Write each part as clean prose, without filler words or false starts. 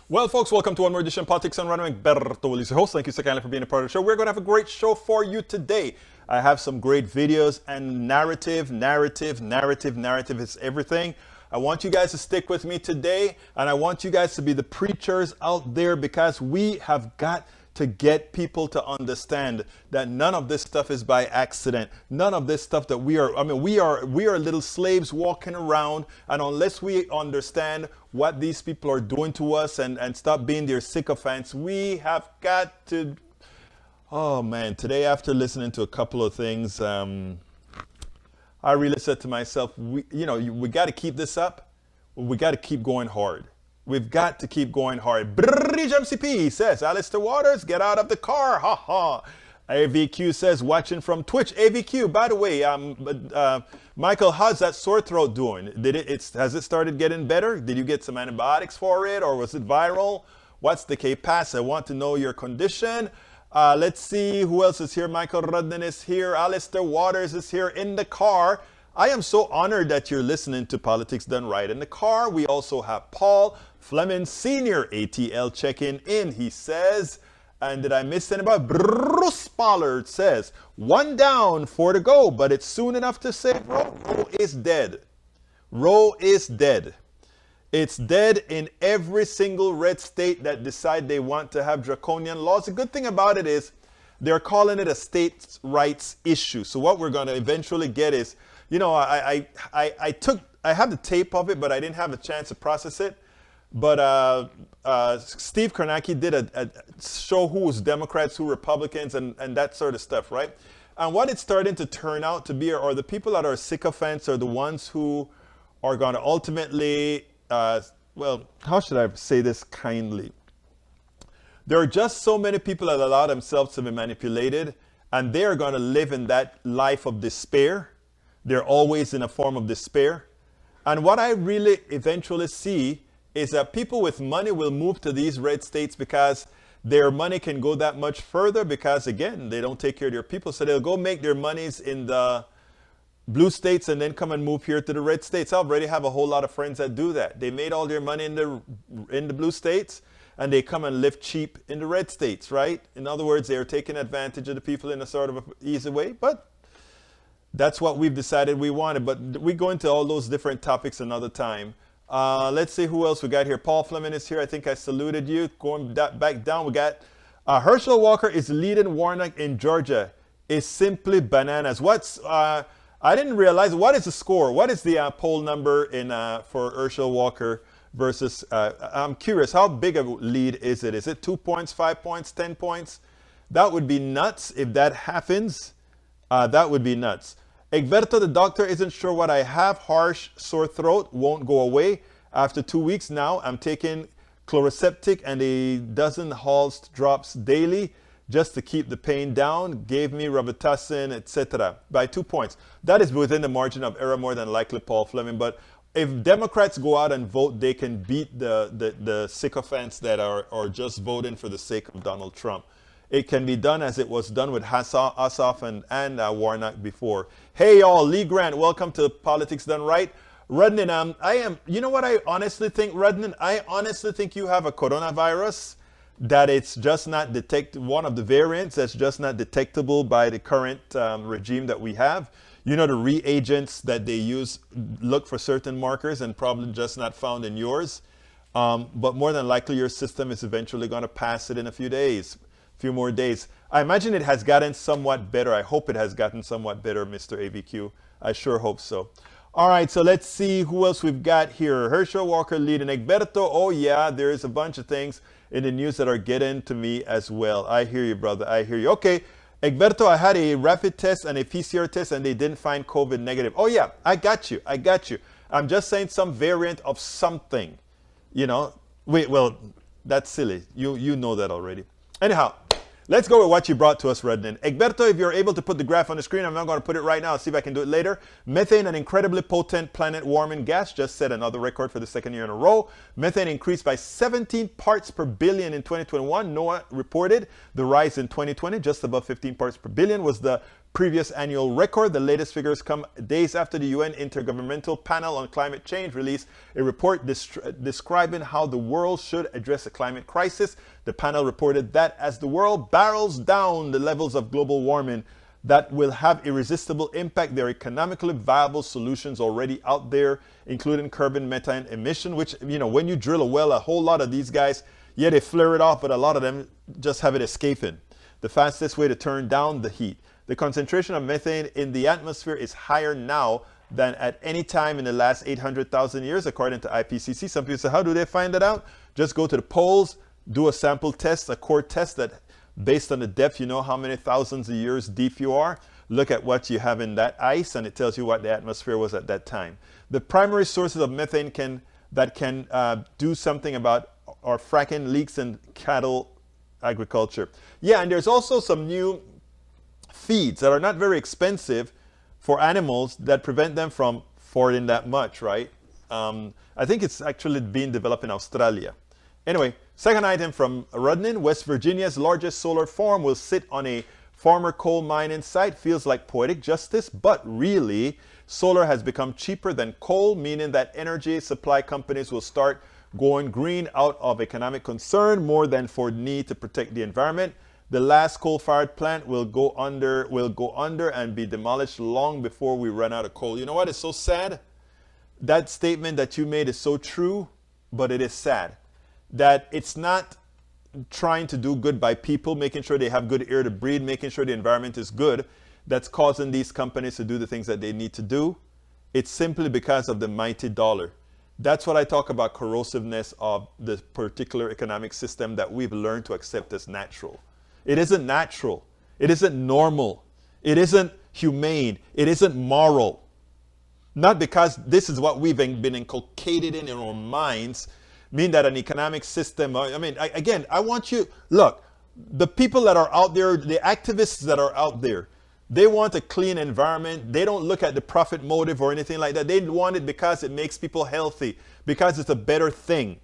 Well, folks, welcome to one more edition of Politics on Running. Berto Willis, your host. Thank you so kindly for being a part of the show. We're going to have a great show for you today. I have some great videos and narrative is everything. I want you guys to stick with me today, and I want you guys to be the preachers out there because we have got to get people to understand that none of this stuff is by accident. None of this stuff that we are little slaves walking around, and unless we understand what these people are doing to us and stop being their sycophants, we have got to, oh man, today after listening to a couple of things, I really said to myself, we got to keep this up. We got to keep going hard. We've got to keep going hard. Bridge MCP says, Alistair Waters, get out of the car. Ha ha. AVQ says, watching from Twitch. AVQ, by the way, Michael, how's that sore throat doing? Has it started getting better? Did you get some antibiotics for it, or was it viral? What's the K-Pass? I want to know your condition. Let's see who else is here. Michael Rudden is here. Alistair Waters is here in the car. I am so honored that you're listening to Politics Done Right in the car. We also have Paul Fleming Sr. ATL checking in. He says, and did I miss anybody? Bruce Pollard says, 1 down, 4 to go, but it's soon enough to say Roe is dead. Roe is dead. It's dead in every single red state that decide they want to have draconian laws. The good thing about it is they're calling it a states' rights issue. So what we're going to eventually get is, I have the tape of it, but I didn't have a chance to process it. But Steve Kornacki did a show who was Democrats, who Republicans, and that sort of stuff, right? And what it's starting to turn out to be are the people that are sycophants are the ones who are going to ultimately, well, how should I say this kindly? There are just so many people that allow themselves to be manipulated, and they are going to live in that life of despair. They're always in a form of despair. And what I really eventually see is that people with money will move to these red states because their money can go that much further because, again, they don't take care of their people. So they'll go make their monies in the blue states and then come and move here to the red states. I already have a whole lot of friends that do that. They made all their money in the blue states, and they come and live cheap in the red states, right? In other words, they're taking advantage of the people in a sort of easy way, but that's what we've decided we wanted. But we go into all those different topics another time. Let's see who else we got here. Paul Fleming is here. I think I saluted you. Going back down, we got Herschel Walker is leading Warnock in Georgia. Is simply bananas. I didn't realize, what is the score? What is the poll number for Herschel Walker versus, I'm curious, how big a lead is it? Is it 2 points, 5 points, 10 points? That would be nuts if that happens. That would be nuts. Egberto, the doctor isn't sure what I have. Harsh sore throat won't go away. After 2 weeks now, I'm taking chloroseptic and a dozen Halst drops daily just to keep the pain down. Gave me Robitussin, etc. by 2 points. That is within the margin of error more than likely, Paul Fleming. But if Democrats go out and vote, they can beat the sycophants that are just voting for the sake of Donald Trump. It can be done as it was done with Ossoff and Warnock before. Hey, y'all, Lee Grant, welcome to Politics Done Right. Rudnin, you know what I honestly think, Rudnin? I honestly think you have a coronavirus that it's just not one of the variants that's just not detectable by the current regime that we have. You know, the reagents that they use look for certain markers and probably just not found in yours. But more than likely, your system is eventually going to pass it in a few more days. I imagine it has gotten somewhat better. I hope it has gotten somewhat better, Mr. AVQ. I sure hope so. All right, so let's see who else we've got here. Herschel Walker leading. Egberto, oh yeah, there's a bunch of things in the news that are getting to me as well. I hear you, brother. I hear you. Okay, Egberto, I had a rapid test and a PCR test and they didn't find COVID negative. Oh yeah, I got you. I'm just saying some variant of something. Wait, well, that's silly. You know that already. Anyhow, let's go with what you brought to us, Redden. Egberto, if you're able to put the graph on the screen, I'm not going to put it right now. I'll see if I can do it later. Methane, an incredibly potent planet warming gas, just set another record for the second year in a row. Methane increased by 17 parts per billion in 2021. NOAA reported the rise in 2020, just above 15 parts per billion, was the previous annual record. The latest figures come days after the UN Intergovernmental Panel on Climate Change released a report describing how the world should address the climate crisis. The panel reported that as the world barrels down the levels of global warming that will have irresistible impact, there are economically viable solutions already out there, including carbon methane emission, which, when you drill a well, a whole lot of these guys, yeah, they flare it off, but a lot of them just have it escaping. The fastest way to turn down the heat. The concentration of methane in the atmosphere is higher now than at any time in the last 800,000 years, according to IPCC. Some people say, how do they find that out? Just go to the poles, do a sample test, a core test that based on the depth, you know how many thousands of years deep you are. Look at what you have in that ice, and it tells you what the atmosphere was at that time. The primary sources of methane that can do something about are fracking, leaks, and cattle agriculture. Yeah, and there's also some new feeds that are not very expensive for animals that prevent them from farting that much, right? I think it's actually being developed in Australia. Anyway, second item from Rudnin, West Virginia's largest solar farm will sit on a former coal mining site. Feels like poetic justice, but really, solar has become cheaper than coal, meaning that energy supply companies will start going green out of economic concern more than for need to protect the environment. The last coal-fired plant will go under and be demolished long before we run out of coal. You know what is so sad? That statement that you made is so true, but it is sad. That it's not trying to do good by people, making sure they have good air to breathe, making sure the environment is good, that's causing these companies to do the things that they need to do. It's simply because of the mighty dollar. That's what I talk about corrosiveness of the particular economic system that we've learned to accept as natural. It isn't natural. It isn't normal. It isn't humane. It isn't moral. Not because this is what we've been inculcated in our minds, mean that an economic system, I want you, look, the people that are out there, the activists that are out there, they want a clean environment. They don't look at the profit motive or anything like that. They want it because it makes people healthy, because it's a better thing.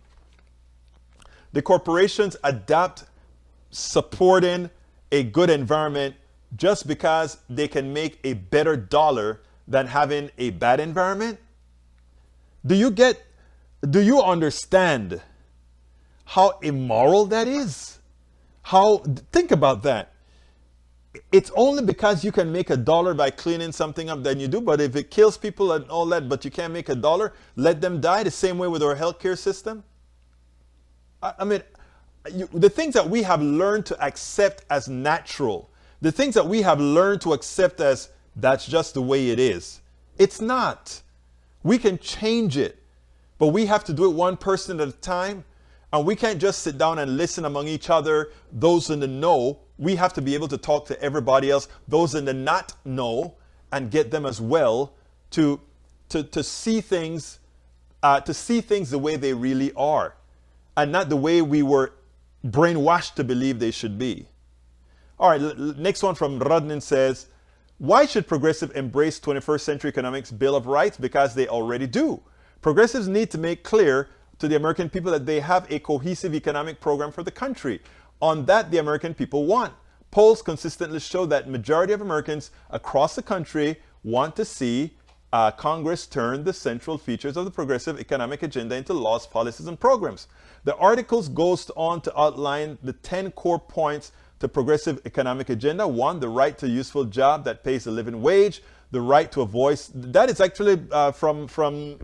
The corporations adapt supporting a good environment just because they can make a better dollar than having a bad environment. Do you understand how immoral that is? Think about that. It's only because you can make a dollar by cleaning something up that you do, but if it kills people and all that, but you can't make a dollar, let them die. The same way with our healthcare system. The things that we have learned to accept as natural, the things that we have learned to accept as that's just the way it is, it's not. We can change it, but we have to do it one person at a time, and we can't just sit down and listen among each other, those in the know. We have to be able to talk to everybody else, those in the not know, and get them as well to see things the way they really are, and not the way we were brainwashed to believe they should be. All right, next one from Rudnin says, why should progressives embrace 21st century economics Bill of Rights? Because they already do. Progressives need to make clear to the American people that they have a cohesive economic program for the country. On that, the American people want. Polls consistently show that majority of Americans across the country want to see Congress turn the central features of the progressive economic agenda into laws, policies, and programs. The articles goes on to outline the 10 core points to progressive economic agenda. 1, the right to a useful job that pays a living wage. The right to a voice. That is actually from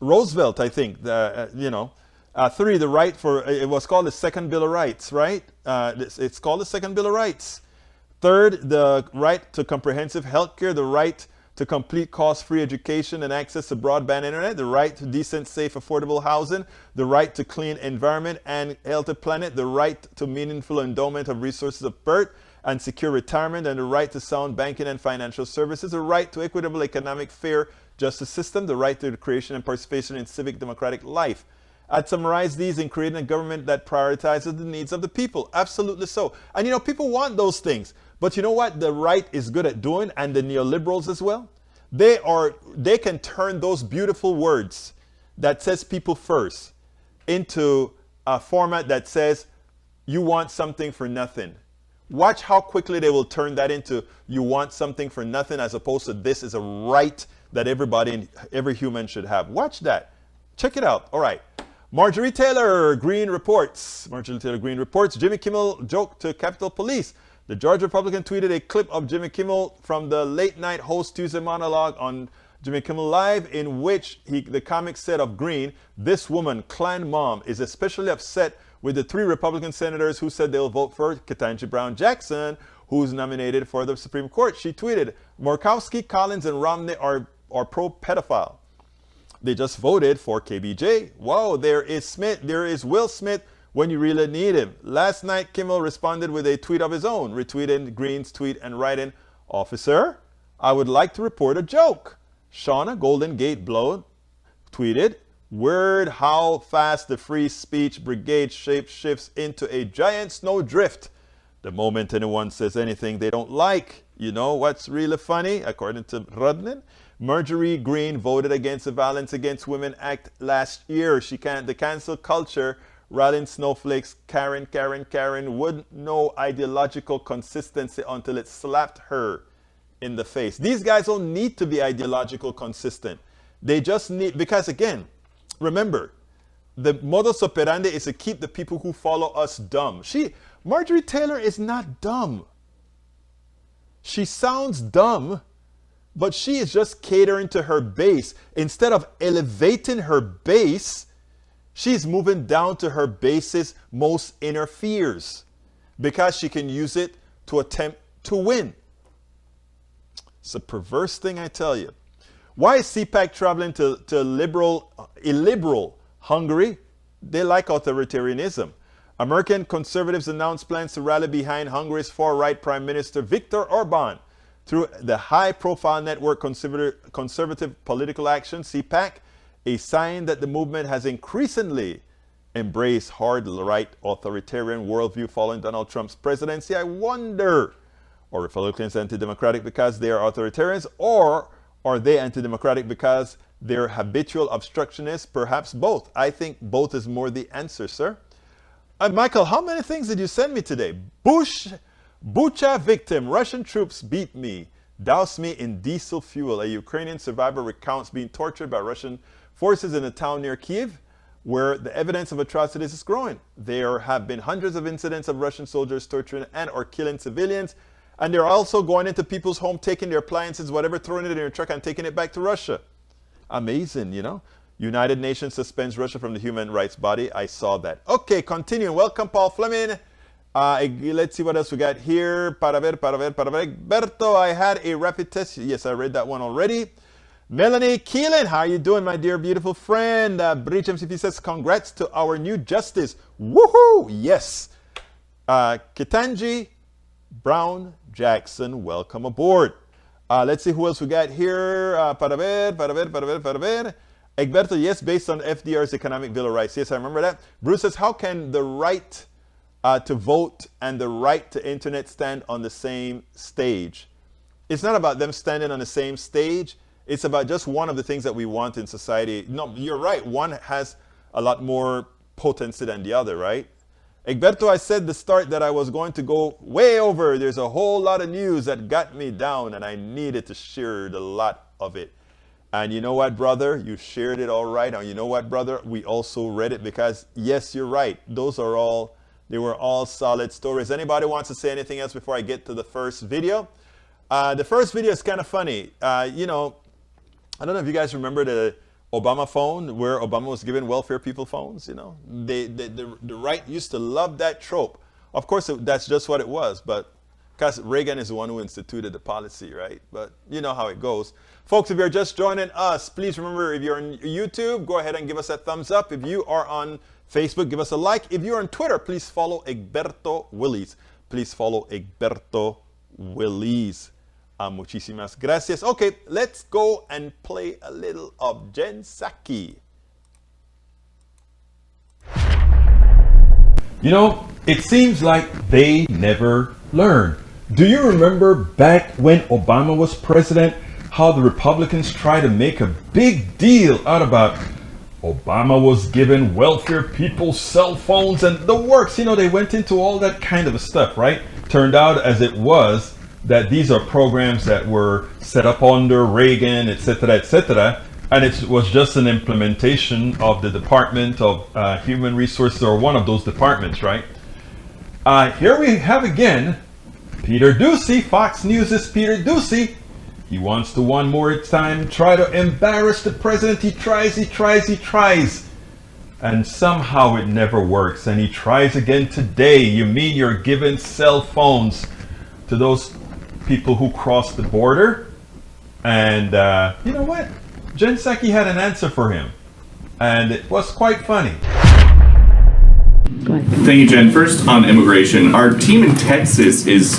Roosevelt, I think. 3, the right for, it was called the Second Bill of Rights, right? It's called the Second Bill of Rights. 3rd, the right to comprehensive health care, the right to complete cost-free education and access to broadband internet, the right to decent, safe, affordable housing, the right to clean environment and healthy planet, the right to meaningful endowment of resources of birth and secure retirement, and the right to sound banking and financial services, the right to equitable economic fair justice system, the right to the creation and participation in civic democratic life. I'd summarize these in creating a government that prioritizes the needs of the people. Absolutely so. And people want those things. But you know what the right is good at doing, and the neoliberals as well? They can turn those beautiful words that says people first into a format that says you want something for nothing. Watch how quickly they will turn that into you want something for nothing as opposed to this is a right that every human should have. Watch that. Check it out. All right. Marjorie Taylor Greene reports. Marjorie Taylor Greene reports. Jimmy Kimmel joke to Capitol Police. The Georgia Republican tweeted a clip of Jimmy Kimmel from the late night host Tuesday monologue on Jimmy Kimmel Live, in which the comic said of Greene, "This woman, Klan mom, is especially upset with the 3 Republican senators who said they'll vote for Ketanji Brown Jackson, who's nominated for the Supreme Court." She tweeted, "Murkowski, Collins, and Romney are pro-pedophile. They just voted for KBJ. Wow, there is Smith. There is Will Smith when you really need him." Last night, Kimmel responded with a tweet of his own, retweeting Greene's tweet and writing, "Officer, I would like to report a joke." Shauna Golden Gate Blow tweeted, "Word how fast the free speech brigade shifts into a giant snowdrift. The moment anyone says anything they don't like. You know what's really funny? According to Rudnin, Marjorie Greene voted against the Violence Against Women Act last year. The cancel culture rallying snowflakes, Karen, wouldn't know ideological consistency until it slapped her in the face." These guys don't need to be ideological consistent. They just need, because again, remember, the modus operandi is to keep the people who follow us dumb. Marjorie Taylor is not dumb. She sounds dumb, but she is just catering to her base. Instead of elevating her base, she's moving down to her base's most inner fears because she can use it to attempt to win. It's a perverse thing, I tell you. Why is CPAC traveling to illiberal Hungary? They like authoritarianism. American conservatives announced plans to rally behind Hungary's far-right Prime Minister Viktor Orban through the high-profile network Conservative Political Action, CPAC, a sign that the movement has increasingly embraced hard-right authoritarian worldview following Donald Trump's presidency. I wonder, are Republicans anti-democratic because they are authoritarians, or are they anti-democratic because they're habitual obstructionists? Perhaps both. I think both is more the answer, sir. Michael, how many things did you send me today? Bucha victim. Russian troops beat me, doused me in diesel fuel. A Ukrainian survivor recounts being tortured by Russian forces in a town near Kiev, where the evidence of atrocities is growing. There have been hundreds of incidents of Russian soldiers torturing and or killing civilians, and they're also going into people's home, taking their appliances, whatever, throwing it in their truck and taking it back to Russia. Amazing, you know. United Nations suspends Russia from the human rights body. I saw that. Okay, continuing. Welcome, Paul Fleming. Let's see what else we got here. Para ver. Berto, I had a rapid test. Yes, I read that one already. Melanie Keelan, how you doing, my dear, beautiful friend? Breach MCP says, congrats to our new justice. Woohoo! Yes. Ketanji Brown Jackson, welcome aboard. Let's see who else we got here. Para ver. Egberto, yes, based on FDR's economic bill of rights. Yes, I remember that. Bruce says, how can the right to vote and the right to internet stand on the same stage? It's not about them standing on the same stage. It's about just one of the things that we want in society. No, you're right. One has a lot more potency than the other, right? Egberto, I said at the start that I was going to go way over. There's a whole lot of news that got me down, and I needed to share a lot of it. And you know what, brother? You shared it all right. And you know what, brother? We also read it because, yes, you're right. They were all solid stories. Anybody wants to say anything else before I get to the first video? The first video is kind of funny. You know, I don't know if you guys remember the Obama phone where Obama was giving welfare people phones, you know. The right used to love that trope. Of course, that's just what it was, but because Reagan is the one who instituted the policy, right? But you know how it goes. Folks, if you're just joining us, please remember, if you're on YouTube, go ahead and give us a thumbs up. If you are on Facebook, give us a like. If you're on Twitter, please follow Egberto Willis. Please follow Egberto Willis. Muchísimas gracias. Okay, let's go and play a little of Jen Psaki. You know, it seems like they never learn. Do you remember back when Obama was president, how the Republicans tried to make a big deal out about Obama was giving welfare people cell phones and the works? You know, they went into all that kind of stuff, right? turned out as it was that these are programs that were set up under Reagan, etc., and it was just an implementation of the Department of Human Resources, or one of those departments, right? Here we have again Peter Doocy, Fox News' Peter Doocy. He wants to one more time try to embarrass the president. He tries. And somehow it never works. And he tries again today. You mean you're giving cell phones to those people who cross the border? And you know what? Jen Psaki had an answer for him. And it was quite funny. Go ahead. Thank you, Jen. First, on immigration, our team in Texas is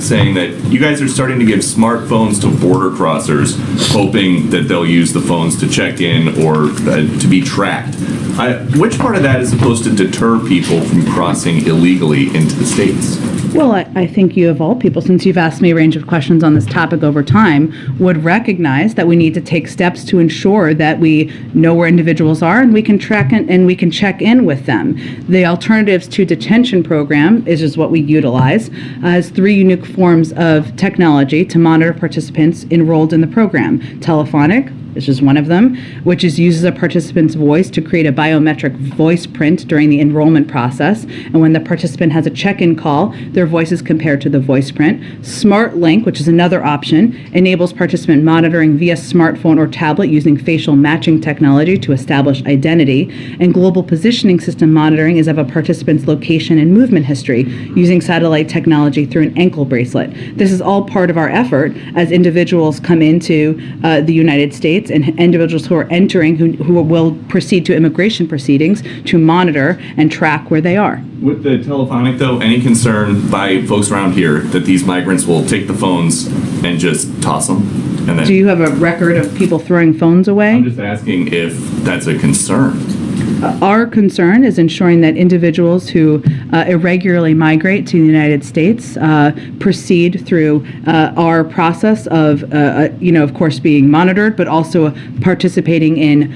saying that you guys are starting to give smartphones to border crossers, hoping that they'll use the phones to check in or to be tracked. Which part of that is supposed to deter people from crossing illegally into the States? Well, I think you, of all people, since you've asked me a range of questions on this topic over time, would recognize that we need to take steps to ensure that we know where individuals are and we can track and we can check in with them. The Alternatives to Detention program is just what we utilize, has three unique forms of technology to monitor participants enrolled in the program. Telephonic, this is one of them, which uses a participant's voice to create a biometric voice print during the enrollment process. And when the participant has a check-in call, their voice is compared to the voice print. Smart Link, which is another option, enables participant monitoring via smartphone or tablet using facial matching technology to establish identity. And Global Positioning System monitoring is of a participant's location and movement history using satellite technology through an ankle bracelet. This is all part of our effort as individuals come into the United States and individuals who are entering, who will proceed to immigration proceedings, to monitor and track where they are. With the telephonic, though, any concern by folks around here that these migrants will take the phones and just toss them? And then, Do you have a record of people throwing phones away? I'm just asking if that's a concern. Our concern is ensuring that individuals who irregularly migrate to the United States proceed through our process of, of course, being monitored, but also participating in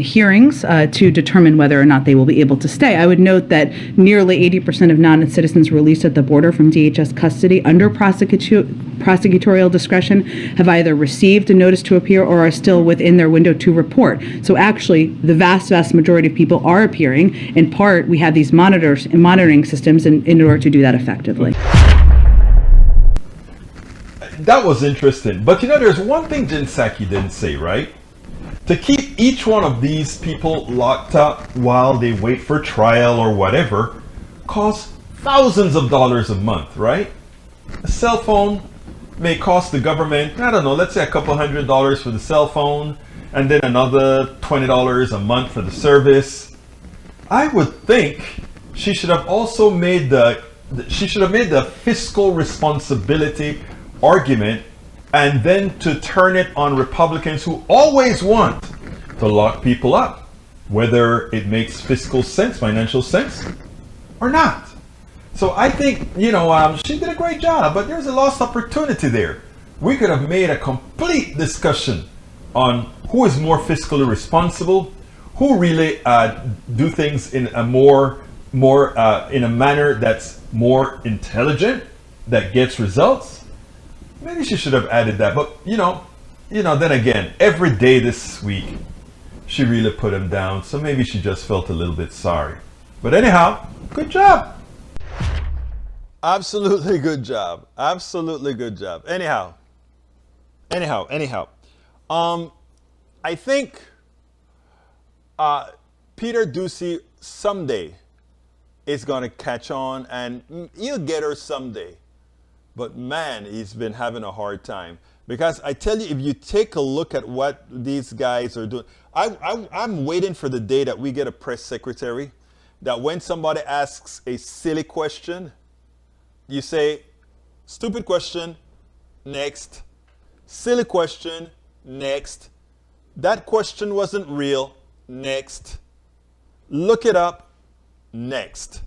hearings to determine whether or not they will be able to stay. I would note that nearly 80% of non-citizens released at the border from DHS custody under prosecutorial discretion have either received a notice to appear or are still within their window to report. So actually, the vast majority of people are appearing. In part, we have these monitoring systems in order to do that effectively. That was interesting. But there's one thing Jen Psaki didn't say, right? To keep each one of these people locked up while they wait for trial or whatever costs thousands of dollars a month, right? A cell phone may cost the government, I don't know, let's say a couple $100 for the cell phone, and then another $20 a month for the service. I would think she should have also made the fiscal responsibility argument, and then to turn it on Republicans who always want to lock people up, whether it makes fiscal sense, financial sense, or not. So I think, she did a great job, but there's a lost opportunity there. We could have made a complete discussion on who is more fiscally responsible, who really do things in a more in a manner that's more intelligent, that gets results. Maybe she should have added that, but then again, every day this week she really put him down, so maybe she just felt a little bit sorry. But anyhow, good job. Absolutely good job. Absolutely good job. Anyhow. I think Peter Doocy someday is going to catch on, and he'll get her someday. But man, he's been having a hard time. Because I tell you, if you take a look at what these guys are doing, I'm waiting for the day that we get a press secretary, that when somebody asks a silly question, you say, stupid question, next. Silly question, next. That question wasn't real, next. Look it up, next.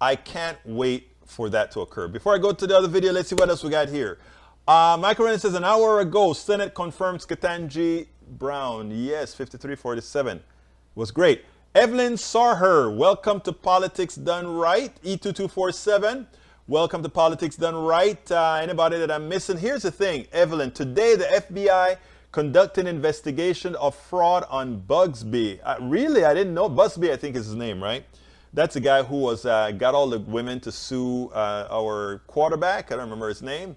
I can't wait for that to occur. Before I go to the other video, let's see what else we got here. Michael Renner says, an hour ago, Senate confirms Ketanji Brown. Yes, 53-47. Was great. Evelyn Sarher, welcome to Politics Done Right. E2247, welcome to Politics Done Right. Anybody that I'm missing? Here's the thing, Evelyn. Today, the FBI conducted an investigation of fraud on Bugsby. Really, I didn't know. Busby, I think is his name, right? That's the guy who was got all the women to sue our quarterback. I don't remember his name.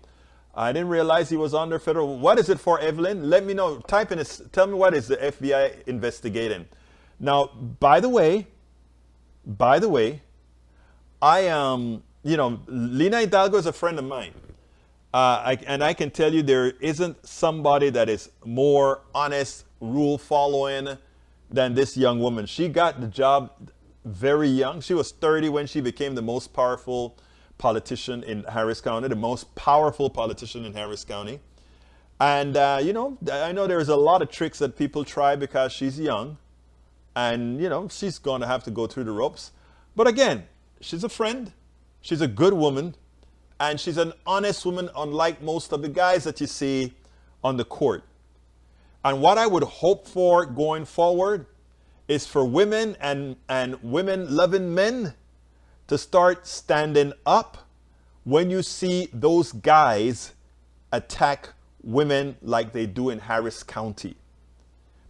I didn't realize he was under federal. What is it for, Evelyn? Let me know. Type in this. Tell me what is the FBI investigating. Now, by the way, I am, Lina Hidalgo is a friend of mine. And I can tell you there isn't somebody that is more honest, rule following than this young woman. She got the job very young. She was 30 when she became the most powerful politician in Harris County, the most powerful politician in Harris County. And, I know there's a lot of tricks that people try because she's young. And, she's going to have to go through the ropes. But again, she's a friend. She's a good woman. And she's an honest woman, unlike most of the guys that you see on the court. And what I would hope for going forward is for women and women-loving men to start standing up when you see those guys attack women like they do in Harris County.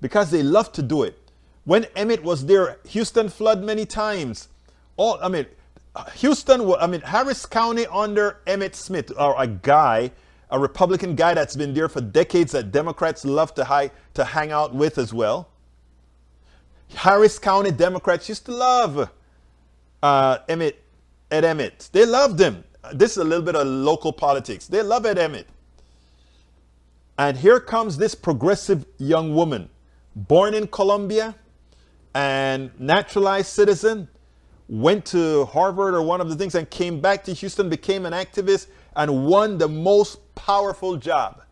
Because they love to do it. When Emmett was there, Houston flooded many times. Harris County under Emmett Smith, or a Republican guy that's been there for decades that Democrats love to hang out with as well. Harris County Democrats used to love Ed Emmett. They loved him. This is a little bit of local politics. They love Ed Emmett. And here comes this progressive young woman, born in Colombia and naturalized citizen, went to Harvard or one of the things and came back to Houston, became an activist, and won the most powerful job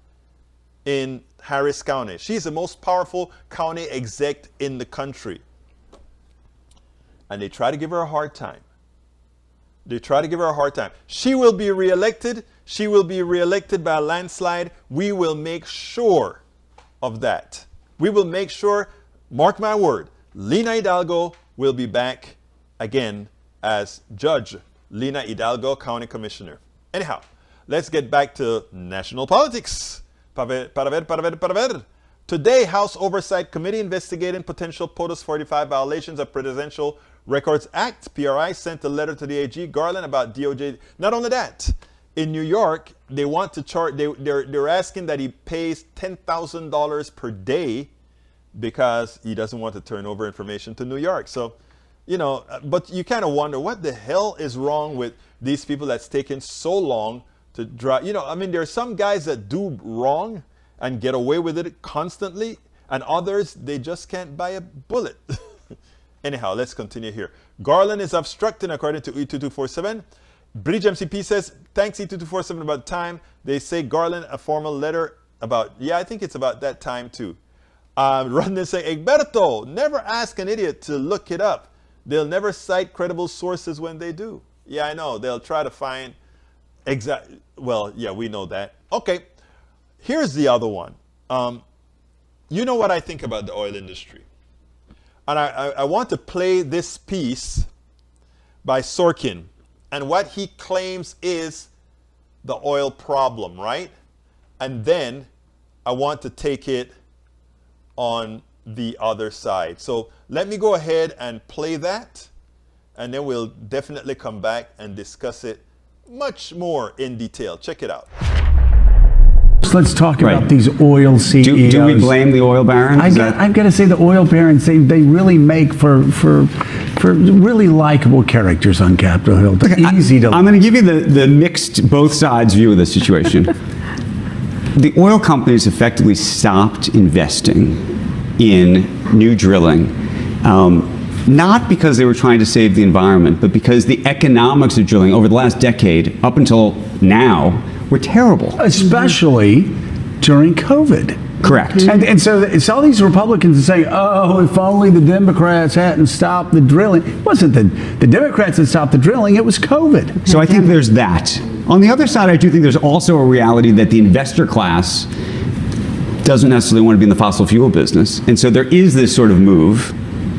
in Harris County. She's the most powerful county exec in the country. And they try to give her a hard time. She will be reelected. She will be reelected by a landslide. We will make sure of that. We will make sure, mark my word, Lina Hidalgo will be back again as Judge Lina Hidalgo, County Commissioner. Anyhow, let's get back to national politics. Para ver. Today, House Oversight Committee investigating potential POTUS 45 violations of Presidential Records Act. PRI sent a letter to the AG Garland about DOJ. Not only that, in New York, they want to charge. They're asking that he pays $10,000 per day because he doesn't want to turn over information to New York. So, but you kind of wonder what the hell is wrong with these people that's taken so long to drive. There are some guys that do wrong and get away with it constantly, and others, they just can't buy a bullet. Anyhow, let's continue here. Garland is obstructing, according to E2247. Bridge MCP says, thanks E2247 about time. They say Garland, a formal letter about, I think it's about that time too. Run saying, Egberto, never ask an idiot to look it up. They'll never cite credible sources when they do. Yeah, I know. They'll try to find we know that. Okay, here's the other one. You know what I think about the oil industry. And I want to play this piece by Sorkin and what he claims is the oil problem, right? And then I want to take it on the other side. So let me go ahead and play that, and then we'll definitely come back and discuss it much more in detail. Check it out. Let's talk about these oil CEOs. Do we blame the oil barons? I've got to say the oil barons, they really make for really likable characters on Capitol Hill. They're easy to. I'm going to give you the mixed, both sides view of the situation. The oil companies effectively stopped investing in new drilling, not because they were trying to save the environment, but because the economics of drilling over the last decade, up until now, were terrible. Especially during COVID. Correct. And so it's all these Republicans saying, oh, if only the Democrats hadn't stopped the drilling. It wasn't the Democrats that stopped the drilling, it was COVID. So I think there's that. On the other side, I do think there's also a reality that the investor class doesn't necessarily want to be in the fossil fuel business. And so there is this sort of move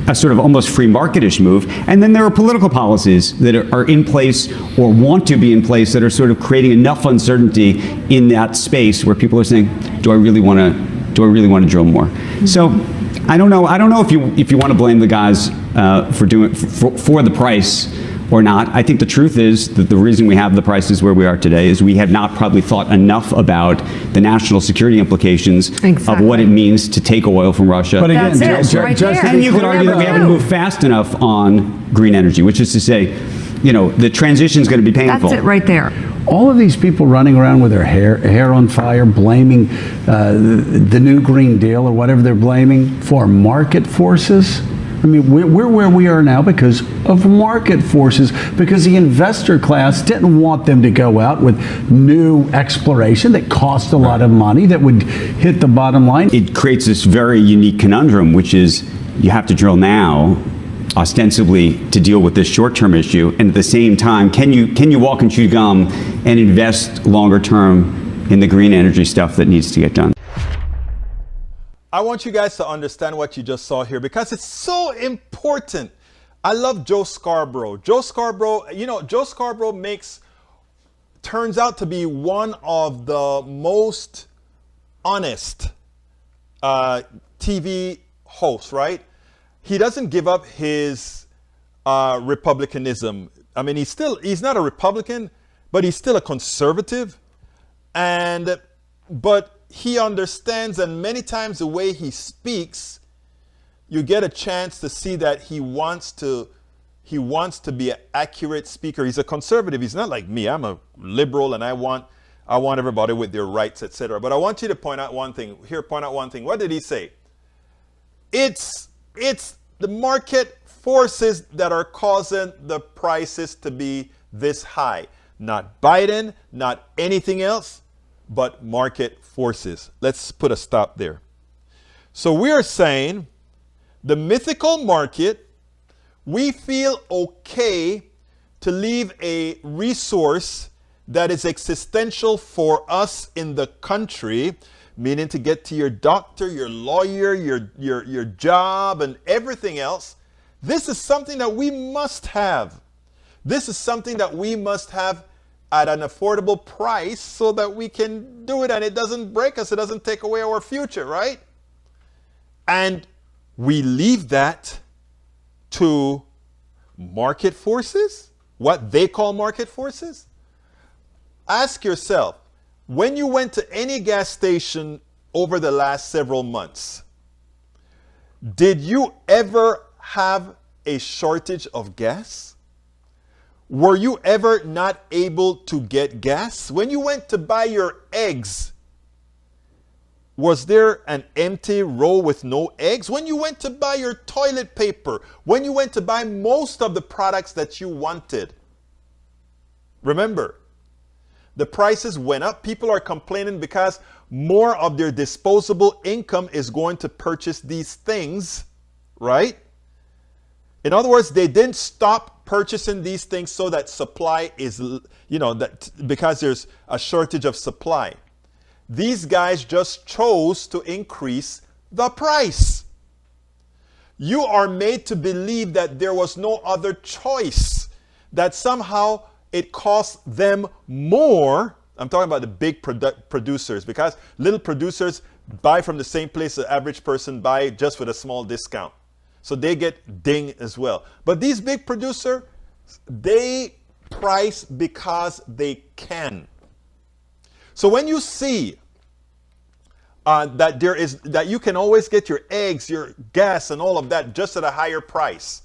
a sort of almost free marketish move. And then there are political policies that are in place or want to be in place that are sort of creating enough uncertainty in that space where people are saying, do I really want to drill more? So I don't know if you want to blame the guys for the price or not. I think the truth is that the reason we have the prices where we are today is we have not probably thought enough about the national security implications of what it means to take oil from Russia. But again, And you could argue that we haven't moved fast enough on green energy, which is to say, the transition is going to be painful. That's it right there. All of these people running around with their hair on fire, blaming the new Green Deal or whatever they're blaming for market forces. I mean, we're where we are now because of market forces, because the investor class didn't want them to go out with new exploration that cost a lot of money, that would hit the bottom line. It creates this very unique conundrum, which is you have to drill now, ostensibly to deal with this short-term issue, and at the same time, can you walk and chew gum and invest longer term in the green energy stuff that needs to get done? I want you guys to understand what you just saw here because it's so important. I love Joe Scarborough. Joe Scarborough turns out to be one of the most honest TV hosts, right? He doesn't give up his republicanism. I mean, he's not a Republican, but he's still a conservative. But he understands, and many times the way he speaks, you get a chance to see that he wants to be an accurate speaker. He's a conservative. He's not like me. I'm a liberal, and I want everybody with their rights, etc. But I want you to point out one thing. What did he say? It's the market forces that are causing the prices to be this high. Not Biden, not anything else, but market forces. Let's put a stop there. So we are saying the mythical market, we feel okay to leave a resource that is existential for us in the country, meaning to get to your doctor, your lawyer, your job, and everything else. This is something that we must have. This is something that we must have at an affordable price so that we can do it and it doesn't break us, it doesn't take away our future, right? And we leave that to market forces, what they call market forces. Ask yourself, when you went to any gas station over the last several months, did you ever have a shortage of gas? Were you ever not able to get gas? When you went to buy your eggs, was there an empty row with no eggs? When you went to buy your toilet paper, when you went to buy most of the products that you wanted, remember, the prices went up. People are complaining because more of their disposable income is going to purchase these things, right? In other words, they didn't stop purchasing these things so that supply is, that because there's a shortage of supply. These guys just chose to increase the price. You are made to believe that there was no other choice, that somehow it costs them more. I'm talking about the big producers, because little producers buy from the same place the average person buy, just with a small discount. So they get ding as well. But these big producers, they price because they can. So when you see that you can always get your eggs, your gas, and all of that just at a higher price,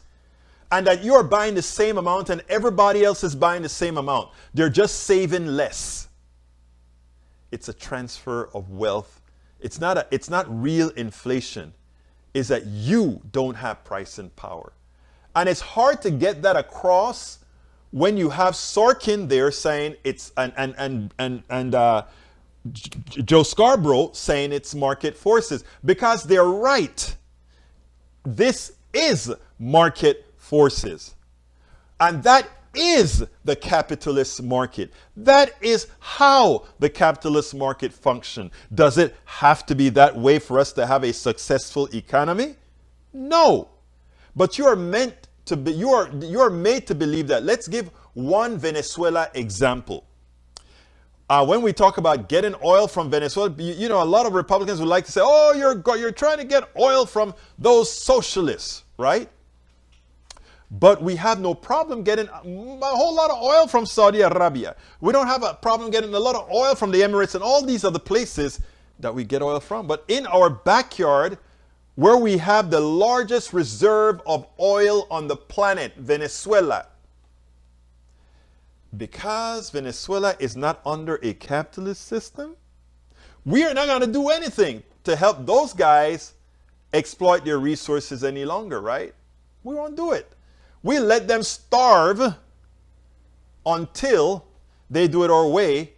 and that you are buying the same amount and everybody else is buying the same amount, they're just saving less. It's a transfer of wealth. It's not real inflation. Is that you don't have pricing power. And it's hard to get that across when you have Sorkin there saying it's Joe Scarborough saying it's market forces, because they're right. This is market forces. And that is the capitalist market. That is how the capitalist market functions. Does it have to be that way for us to have a successful economy? No. But you are meant to be, you are made to believe that. Let's give one Venezuela example. When we talk about getting oil from Venezuela, you know, a lot of Republicans would like to say, oh, you're trying to get oil from those socialists, right? But we have no problem getting a whole lot of oil from Saudi Arabia. We don't have a problem getting a lot of oil from the Emirates and all these other places that we get oil from. But in our backyard, where we have the largest reserve of oil on the planet, Venezuela, because Venezuela is not under a capitalist system, we are not going to do anything to help those guys exploit their resources any longer, right? We won't do it. We let them starve until they do it our way.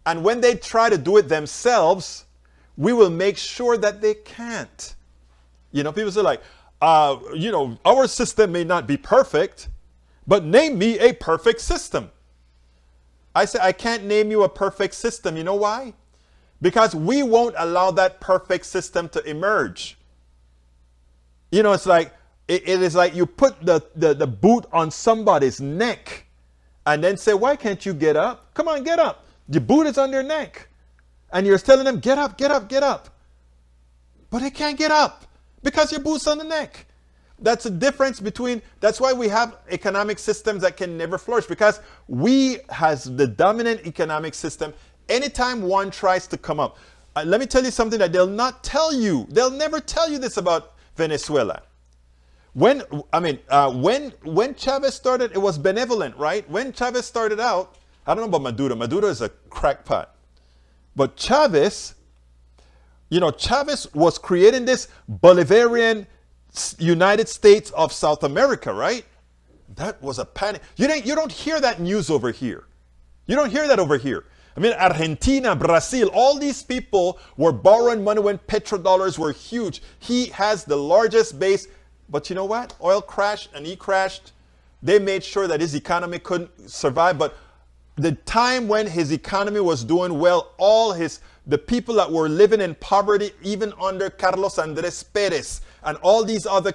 And when they try to do it themselves, we will make sure that they can't. You know, people say like, you know, our system may not be perfect, but name me a perfect system. I say, I can't name you a perfect system. You know why? Because we won't allow that perfect system to emerge. You know, it's like, it is like you put the boot on somebody's neck and then say, why can't you get up? Come on, get up. The boot is on their neck. And you're telling them, get up, get up, get up. But they can't get up because your boot's on the neck. That's the difference between, that's why we have economic systems that can never flourish, because we has the dominant economic system. Anytime one tries to come up, let me tell you something that they'll not tell you. They'll never tell you this about Venezuela. When Chavez started, it was benevolent, right? When Chavez started out, I don't know about Maduro. Maduro is a crackpot. But Chavez, you know, Chavez was creating this Bolivarian United States of South America, right? That was a panic. You don't hear that news over here. You don't hear that over here. I mean, Argentina, Brazil, all these people were borrowing money when petrodollars were huge. He has the largest base. But you know what? Oil crashed and he crashed. They made sure that his economy couldn't survive. But the time when his economy was doing well, the people that were living in poverty, even under Carlos Andres Perez and all these other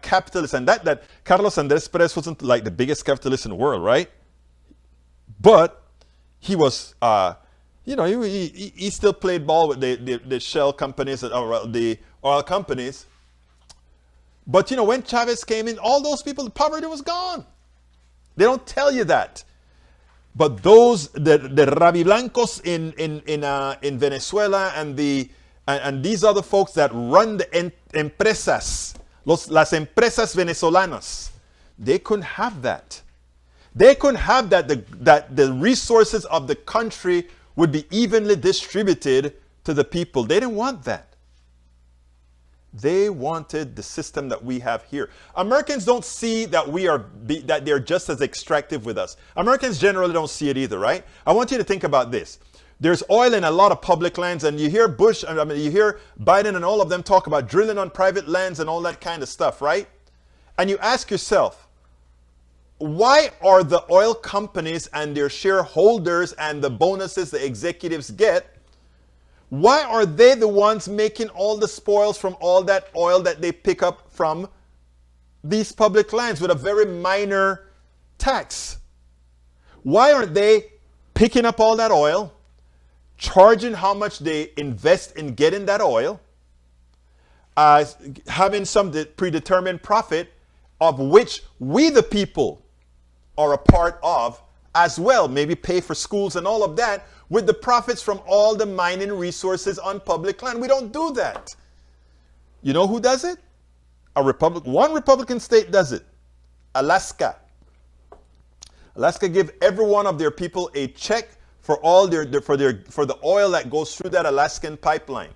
capitalists, and that Carlos Andres Perez wasn't like the biggest capitalist in the world, right? But he was, you know, he still played ball with the shell companies, or the oil companies. But, you know, when Chavez came in, all those people, the poverty was gone. They don't tell you that. But those, the Rabiblancos in Venezuela and these other folks that run the empresas, las empresas venezolanas, they couldn't have that. They couldn't have that the resources of the country would be evenly distributed to the people. They didn't want that. They wanted the system that we have here. Americans don't see that that they're just as extractive with us. Americans generally don't see it either, right? I want you to think about this. There's oil in a lot of public lands, and you hear Bush, I mean, you hear Biden and all of them talk about drilling on private lands and all that kind of stuff, right? And you ask yourself, why are the oil companies and their shareholders and the bonuses the executives get, why are they the ones making all the spoils from all that oil that they pick up from these public lands with a very minor tax? Why aren't they picking up all that oil, charging how much they invest in getting that oil, having some predetermined profit of which we the people are a part of as well, maybe pay for schools and all of that, with the profits from all the mining resources on public land? We don't do that. You know who does it? One Republican state does it. Alaska. Alaska give every one of their people a check for all for the oil that goes through that Alaskan pipeline.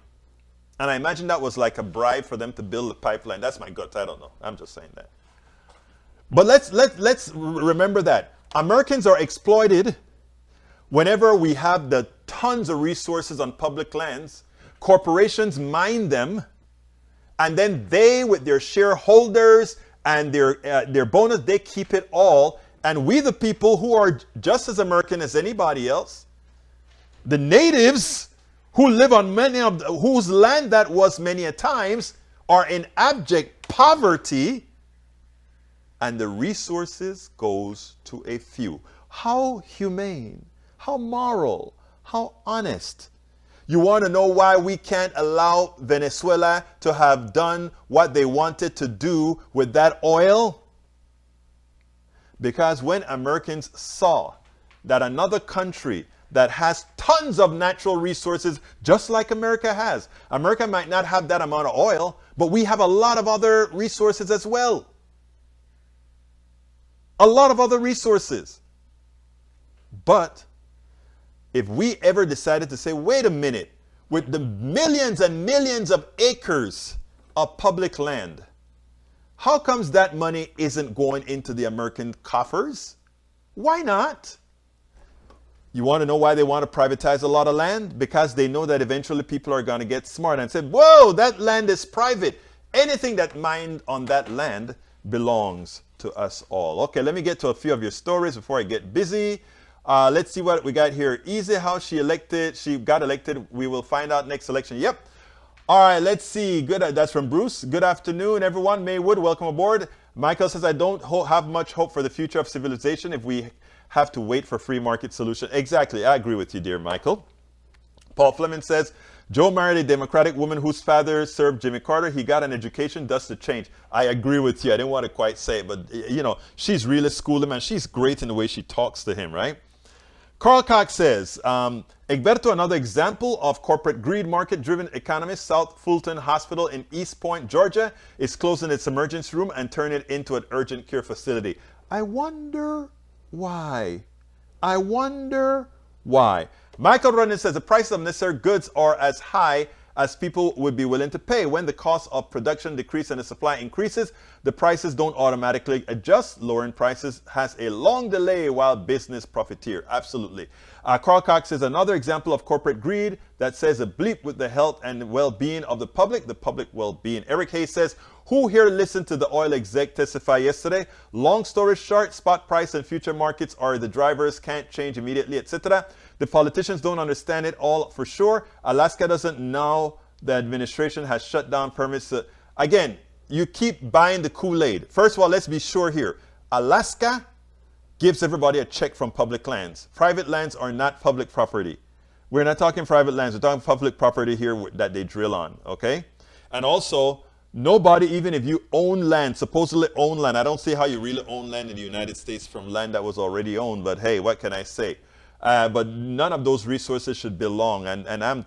And I imagine that was like a bribe for them to build the pipeline. That's my guts. I don't know. I'm just saying that. But let's remember that Americans are exploited whenever we have the tons of resources on public lands. Corporations mine them, and then they, with their shareholders and their bonus, they keep it all. And we, the people who are just as American as anybody else, the natives who live on whose land that was many a times, are in abject poverty and the resources goes to a few. How humane, how moral, how honest. You want to know why we can't allow Venezuela to have done what they wanted to do with that oil? Because when Americans saw that another country that has tons of natural resources, just like America has. America might not have that amount of oil, but we have a lot of other resources as well. A lot of other resources. But if we ever decided to say, wait a minute, with the millions and millions of acres of public land, how comes that money isn't going into the American coffers? Why not? You want to know why they want to privatize a lot of land? Because they know that eventually people are going to get smart and say, whoa, that land is private. Anything that mined on that land belongs to us all. Okay, let me get to a few of your stories before I get busy. Let's see what we got here. Easy how she got elected. We will find out next election. Yep. All right, let's see. Good. That's from Bruce. Good afternoon, everyone. Maywood, welcome aboard. Michael says, I don't have much hope for the future of civilization if we have to wait for free market solution. Exactly. I agree with you, dear Michael. Paul Fleming says, Joe married a Democratic woman whose father served Jimmy Carter. He got an education, thus the change. I agree with you. I didn't want to quite say it, but, you know, she's really schooled him, and she's great in the way she talks to him, right? Carl Cox says, Egberto, another example of corporate greed, market-driven economy. South Fulton Hospital in East Point, Georgia, is closing its emergency room and turning it into an urgent care facility. I wonder why. I wonder why. Michael Ronan says the price of necessary goods are as high as people would be willing to pay. When the cost of production decreases and the supply increases, the prices don't automatically adjust. Lowering prices has a long delay while business profiteer. Absolutely. Carl Cox says another example of corporate greed that says a bleep with the health and well-being of the public well-being. Eric Hayes says, who here listened to the oil exec testify yesterday? Long story short, spot price and future markets are the drivers, can't change immediately, etc. The politicians don't understand it all for sure. Alaska doesn't know the administration has shut down permits. Again, you keep buying the Kool-Aid. First of all, let's be sure here. Alaska gives everybody a check from public lands. Private lands are not public property. We're not talking private lands. We're talking public property here that they drill on, okay? And also, nobody, even if you own land, supposedly own land, I don't see how you really own land in the United States from land that was already owned, but hey, what can I say? But none of those resources should belong, and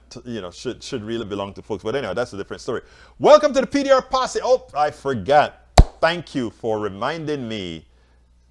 should really belong to folks. But anyway, that's a different story. Welcome to the PDR Posse. Oh, I forgot. Thank you for reminding me.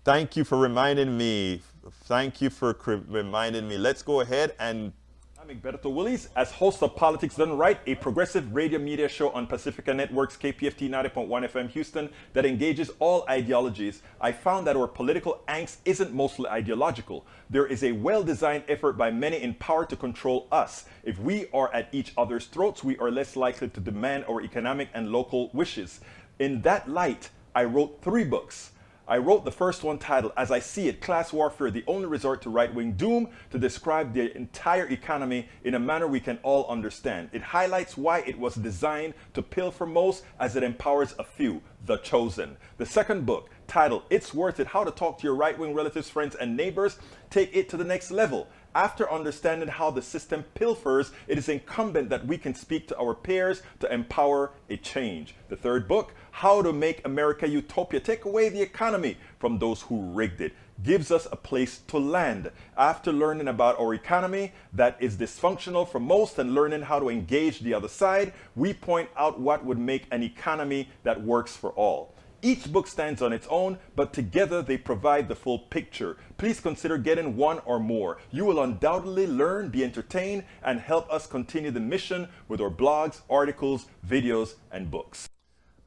Thank you for reminding me. Thank you for reminding me. Let's go ahead and... I'm Egberto Willies, as host of Politics Done Right, a progressive radio media show on Pacifica Network's KPFT 90.1 FM Houston that engages all ideologies. I found that our political angst isn't mostly ideological. There is a well-designed effort by many in power to control us. If we are at each other's throats, we are less likely to demand our economic and local wishes. In that light, I wrote 3 books. I wrote the first one titled, As I See It, Class Warfare, the Only Resort to Right-Wing Doom, to describe the entire economy in a manner we can all understand. It highlights why it was designed to pilfer most as it empowers a few, the chosen. The second book, titled, It's Worth It, How to Talk to Your Right-Wing Relatives, Friends, and Neighbors, take it to the next level. After understanding how the system pilfers, it is incumbent that we can speak to our peers to empower a change. The third book, How to Make America Utopia, Take Away the Economy from Those Who Rigged It, gives us a place to land. After learning about our economy that is dysfunctional for most and learning how to engage the other side, we point out what would make an economy that works for all. Each book stands on its own, but together they provide the full picture. Please consider getting one or more. You will undoubtedly learn, be entertained, and help us continue the mission with our blogs, articles, videos, and books.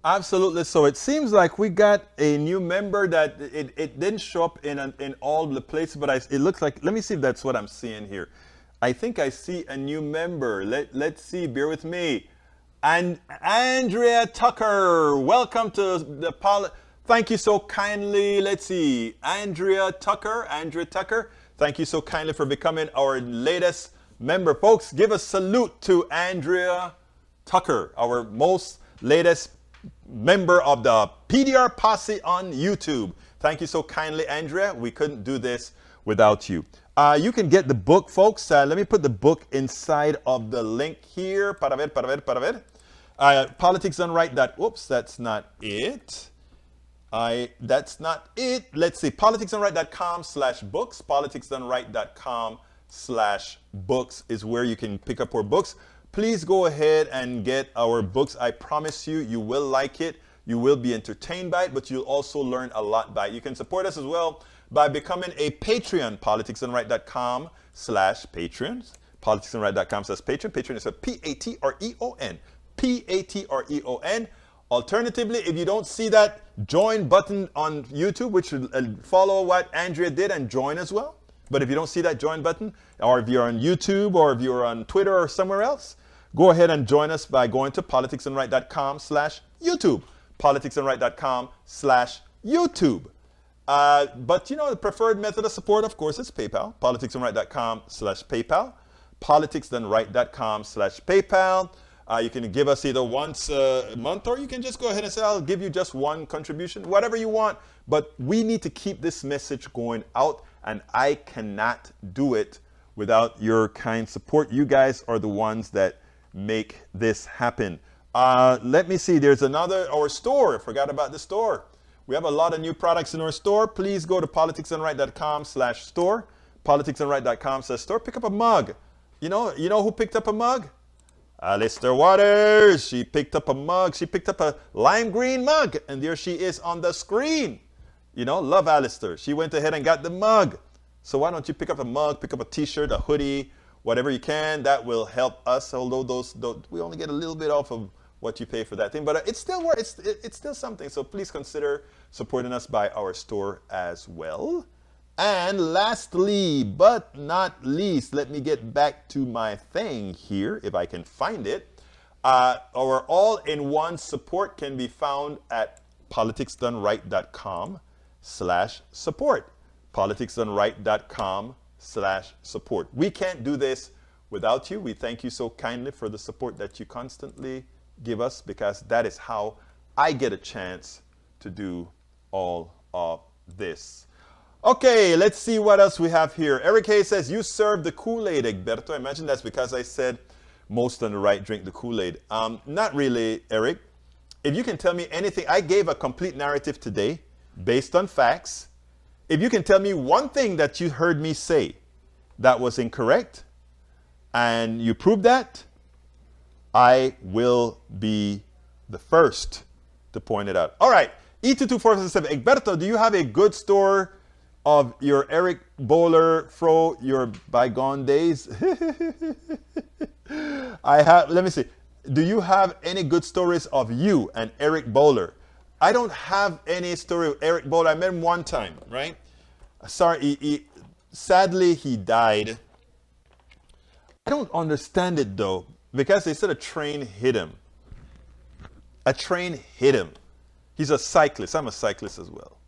Absolutely. So it seems like we got a new member that it didn't show up in all the places, but it looks like, let me see if that's what I'm seeing here. I think I see a new member. Let's see, bear with me. And Andrea Tucker, welcome to the thank you so kindly. Let's see, Andrea Tucker, thank you so kindly for becoming our latest member. Folks, give a salute to Andrea Tucker, our most latest member of the PDR Posse on YouTube. Thank you so kindly, Andrea. We couldn't do this without you. You can get the book, folks. Let me put the book inside of the link here. Para ver. Politics Done Right. Oops, that's not it. That's not it. Let's see. politicsdoneright.com/books. politicsdoneright.com/books is where you can pick up our books. Please go ahead and get our books. I promise you, you will like it. You will be entertained by it, but you'll also learn a lot by it. You can support us as well by becoming a Patreon. politicsdoneright.com/Patreon. politicsdoneright.com/Patreon. Patreon is a Patreon. Patreon. Alternatively, if you don't see that join button on YouTube, which will follow what Andrea did and join as well. But if you don't see that join button, or if you're on YouTube, or if you're on Twitter or somewhere else, go ahead and join us by going to politicsdoneright.com/YouTube. politicsdoneright.com/YouTube. But you know, the preferred method of support, of course, is PayPal. politicsdoneright.com/PayPal. politicsdoneright.com/PayPal. You can give us either once a month, or you can just go ahead and say, I'll give you just one contribution, whatever you want. But we need to keep this message going out, and I cannot do it without your kind support. You guys are the ones that make this happen. Let me see. There's our store. I forgot about the store. We have a lot of new products in our store. Please go to politicsdoneright.com/store. politicsdoneright.com/store. Pick up a mug. You know who picked up a mug? Alistair Waters. She picked up a mug. She picked up a lime green mug, and there she is on the screen. Love Alistair. She went ahead and got the mug. So why don't you pick up a mug, pick up a t-shirt, a hoodie, whatever you can. That will help us, although we only get a little bit off of what you pay for that thing, but it's still worth, it's still something. So please consider supporting us by our store as well. And lastly, but not least, let me get back to my thing here, if I can find it. Our all-in-one support can be found at politicsdoneright.com/support. politicsdoneright.com/support. We can't do this without you. We thank you so kindly for the support that you constantly give us, because that is how I get a chance to do all of this. Okay, let's see what else we have here. Eric Hayes says, you serve the Kool-Aid, Egberto. I imagine that's because I said most on the right drink the Kool-Aid. Not really, Eric. If you can tell me anything, I gave a complete narrative today based on facts. If you can tell me one thing that you heard me say that was incorrect, and you prove that, I will be the first to point it out. All right, E22477, Egberto, do you have a good store of your Eric Bowler fro, your bygone days? Let me see. Do you have any good stories of you and Eric Bowler? I don't have any story of Eric Bowler. I met him one time, right? Sorry, sadly he died. I don't understand it though, because they said a train hit him. A train hit him. He's a cyclist. I'm a cyclist as well.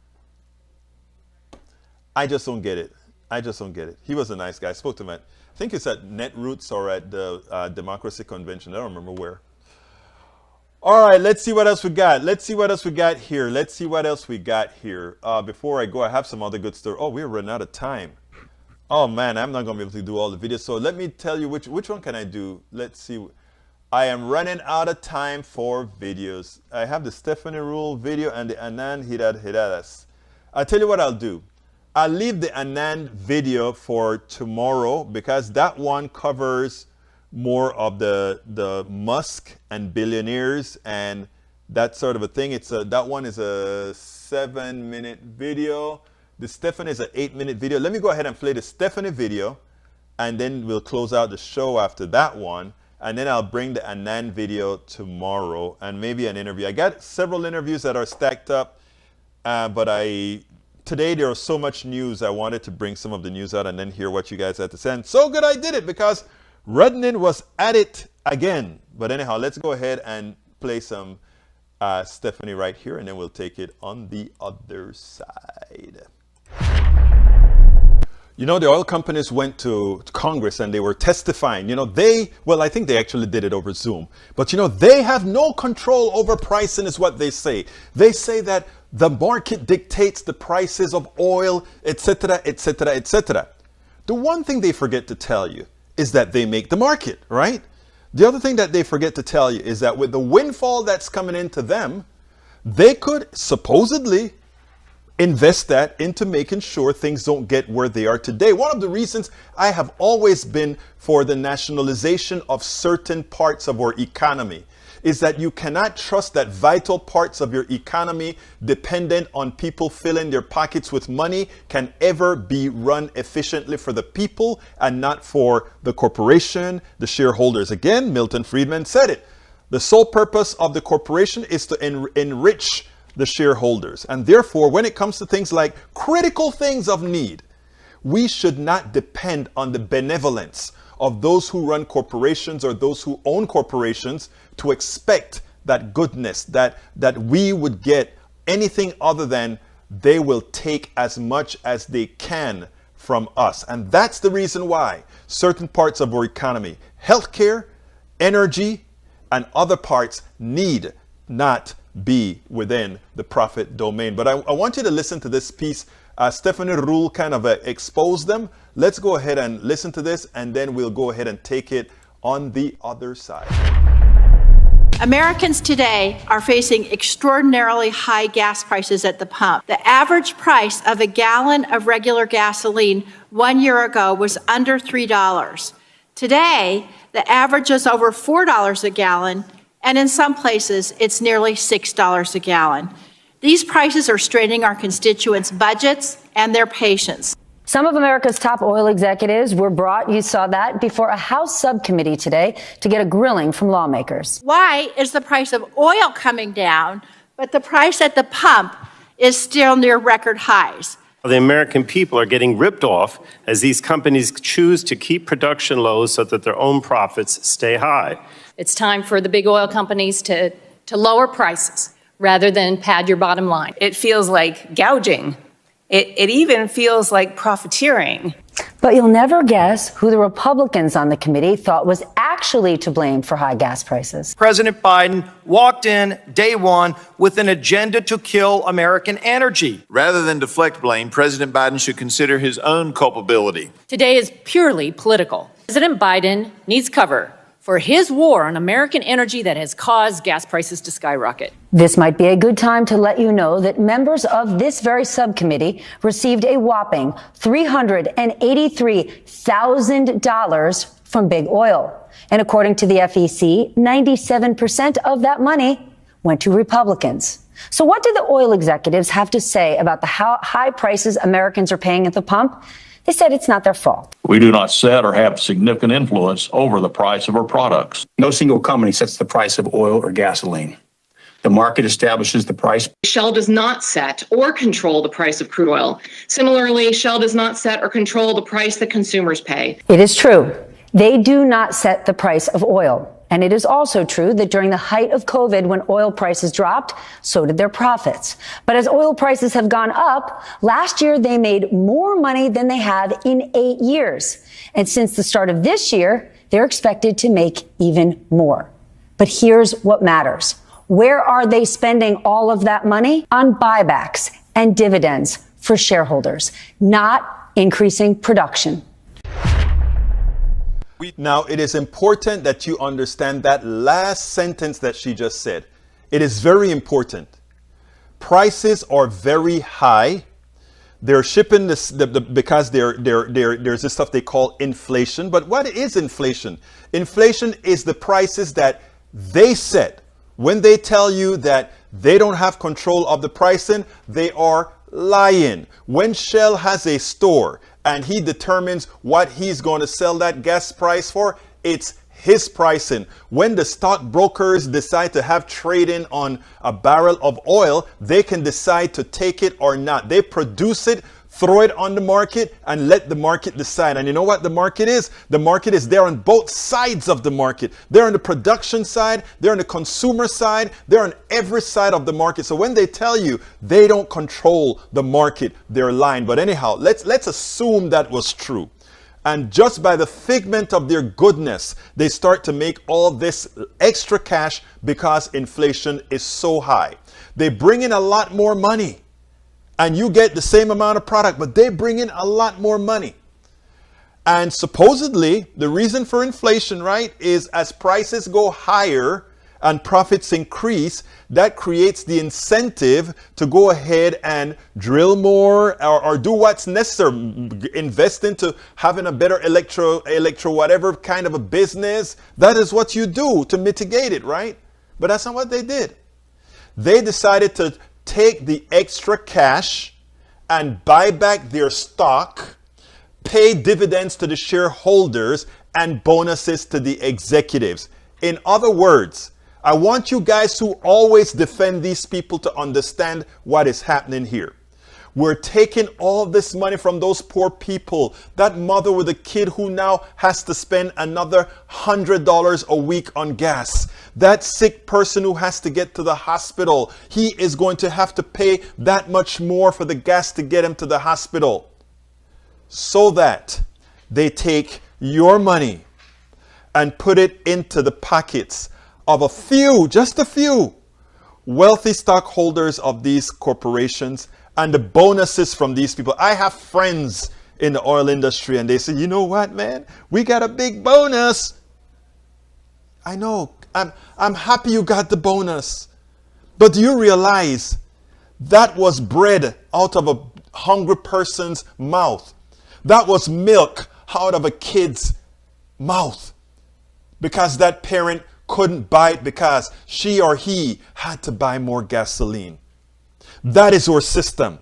I just don't get it. I just don't get it. He was a nice guy. I spoke to him I think it's at Netroots or at the Democracy Convention. I don't remember where. All right, let's see what else we got. Let's see what else we got here. Before I go, I have some other good stuff. Oh, we're running out of time. Oh man, I'm not going to be able to do all the videos. So let me tell you which one can I do. Let's see. I am running out of time for videos. I have the Stephanie Rule video and the Anand Hidadas. I'll tell you what I'll do. I'll leave the Anand video for tomorrow, because that one covers more of the Musk and billionaires and that sort of a thing. That one is a 7-minute video. The Stephanie is an 8-minute video. Let me go ahead and play the Stephanie video, and then we'll close out the show after that one. And then I'll bring the Anand video tomorrow, and maybe an interview. I got several interviews that are stacked up, but today there was so much news. I wanted to bring some of the news out and then hear what you guys had to say. And so good I did it, because Rudnin was at it again. But anyhow, let's go ahead and play some Stephanie right here, and then we'll take it on the other side. You know, the oil companies went to Congress and they were testifying. You know, I think they actually did it over Zoom. But, you know, they have no control over pricing is what they say. They say that the market dictates the prices of oil, etc., etc., etc. The one thing they forget to tell you is that they make the market, right? The other thing that they forget to tell you is that with the windfall that's coming into them, they could supposedly invest that into making sure things don't get where they are today. One of the reasons I have always been for the nationalization of certain parts of our economy is that you cannot trust that vital parts of your economy dependent on people filling their pockets with money can ever be run efficiently for the people and not for the corporation, the shareholders. Again, Milton Friedman said it. The sole purpose of the corporation is to enrich the shareholders. And therefore, when it comes to things like critical things of need, we should not depend on the benevolence of those who run corporations or those who own corporations to expect that goodness, that we would get anything other than they will take as much as they can from us. And that's the reason why certain parts of our economy, healthcare, energy, and other parts need not be within the profit domain. But I want you to listen to this piece. Stephanie Rule kind of exposed them. Let's go ahead and listen to this, and then we'll go ahead and take it on the other side. Americans today are facing extraordinarily high gas prices at the pump. The average price of a gallon of regular gasoline 1 year ago was under $3. Today, the average is over $4 a gallon, and in some places, it's nearly $6 a gallon. These prices are straining our constituents' budgets and their patience. Some of America's top oil executives were brought, you saw that, before a House subcommittee today to get a grilling from lawmakers. Why is the price of oil coming down, but the price at the pump is still near record highs? The American people are getting ripped off as these companies choose to keep production low so that their own profits stay high. It's time for the big oil companies to lower prices rather than pad your bottom line. It feels like gouging. It even feels like profiteering. But you'll never guess who the Republicans on the committee thought was actually to blame for high gas prices. President Biden walked in day one with an agenda to kill American energy. Rather than deflect blame, President Biden should consider his own culpability. Today is purely political. President Biden needs cover for his war on American energy that has caused gas prices to skyrocket. This might be a good time to let you know that members of this very subcommittee received a whopping $383,000 from big oil. And according to the FEC, 97% of that money went to Republicans. So what did the oil executives have to say about the high prices Americans are paying at the pump? They said it's not their fault. We do not set or have significant influence over the price of our products. No single company sets the price of oil or gasoline. The market establishes the price. Shell does not set or control the price of crude oil. Similarly, Shell does not set or control the price that consumers pay. It is true. They do not set the price of oil. And it is also true that during the height of COVID, when oil prices dropped, so did their profits. But as oil prices have gone up, last year they made more money than they have in 8 years. And since the start of this year, they're expected to make even more. But here's what matters. Where are they spending all of that money? On buybacks and dividends for shareholders, not increasing production. Now, it is important that you understand that last sentence that she just said. It is very important. Prices are very high. They're shipping this because there's this stuff they call inflation. But what is inflation? Inflation is the prices that they set. When they tell you that they don't have control of the pricing, they are lying. When Shell has a store and he determines what he's going to sell that gas price for, it's his pricing. When the stockbrokers decide to have trading on a barrel of oil, they can decide to take it or not. They produce it Throw it on the market and let the market decide. And you know what the market is? The market is there on both sides of the market. They're on the production side, they're on the consumer side, they're on every side of the market. So when they tell you they don't control the market, they're lying. But anyhow, let's assume that was true. And just by the figment of their goodness, they start to make all this extra cash because inflation is so high. They bring in a lot more money. And you get the same amount of product, but they bring in a lot more money. And supposedly, the reason for inflation, right, is as prices go higher and profits increase, that creates the incentive to go ahead and drill more or do what's necessary. Invest into having a better electro whatever kind of a business. That is what you do to mitigate it, right? But that's not what they did. They decided to take the extra cash and buy back their stock, pay dividends to the shareholders, and bonuses to the executives. In other words, I want you guys who always defend these people to understand what is happening here. We're taking all this money from those poor people. That mother with a kid who now has to spend another $100 a week on gas. That sick person who has to get to the hospital. He is going to have to pay that much more for the gas to get him to the hospital. So that they take your money and put it into the pockets of a few, just a few, wealthy stockholders of these corporations and the bonuses from these people. I have friends in the oil industry and they say, you know what, man? We got a big bonus. I know. I'm happy you got the bonus. But do you realize that was bread out of a hungry person's mouth? That was milk out of a kid's mouth. Because that parent couldn't buy it because she or he had to buy more gasoline. That is our system.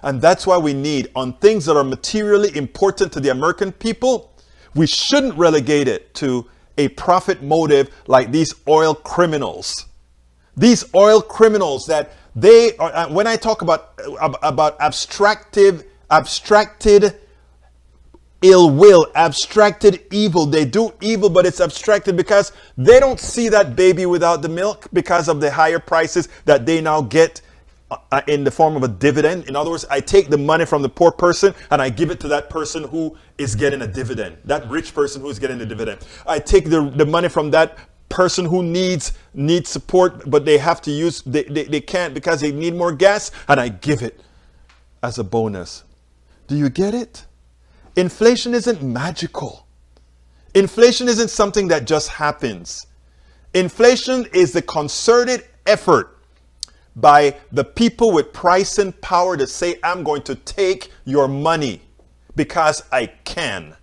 And that's why we need, on things that are materially important to the American people, we shouldn't relegate it to a profit motive like these oil criminals. These oil criminals that they are, when I talk about abstracted ill will, abstracted evil. They do evil, but it's abstracted because they don't see that baby without the milk because of the higher prices that they now get in the form of a dividend. In other words, I take the money from the poor person and I give it to that person who is getting a dividend. That rich person who is getting the dividend. I take the money from that person who needs support, but they have to use, they can't because they need more gas, and I give it as a bonus. Do you get it? Inflation isn't magical. Inflation isn't something that just happens. Inflation is the concerted effort by the people with pricing power to say, I'm going to take your money because I can.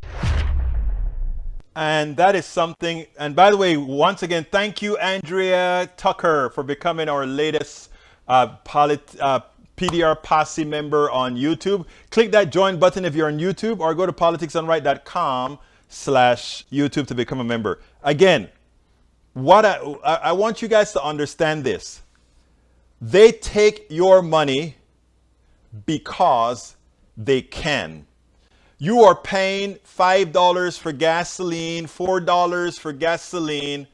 And that is something, and by the way, once again, thank you, Andrea Tucker, for becoming our latest PDR Posse member on YouTube. Click that join button if you're on YouTube, or go to politicsdoneright.com/YouTube to become a member. Again, what I want you guys to understand this. They take your money because they can. You are paying $5 for gasoline, $4 for gasoline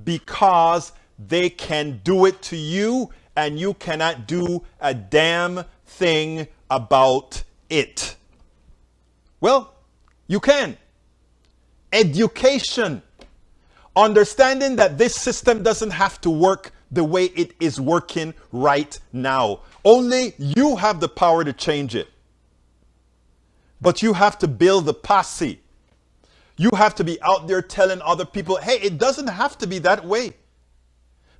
because they can do it to you and you cannot do a damn thing about it. Well, you can. Education. Understanding that this system doesn't have to work the way it is working right now. Only you have the power to change it. But you have to build the posse. You have to be out there telling other people, hey, it doesn't have to be that way.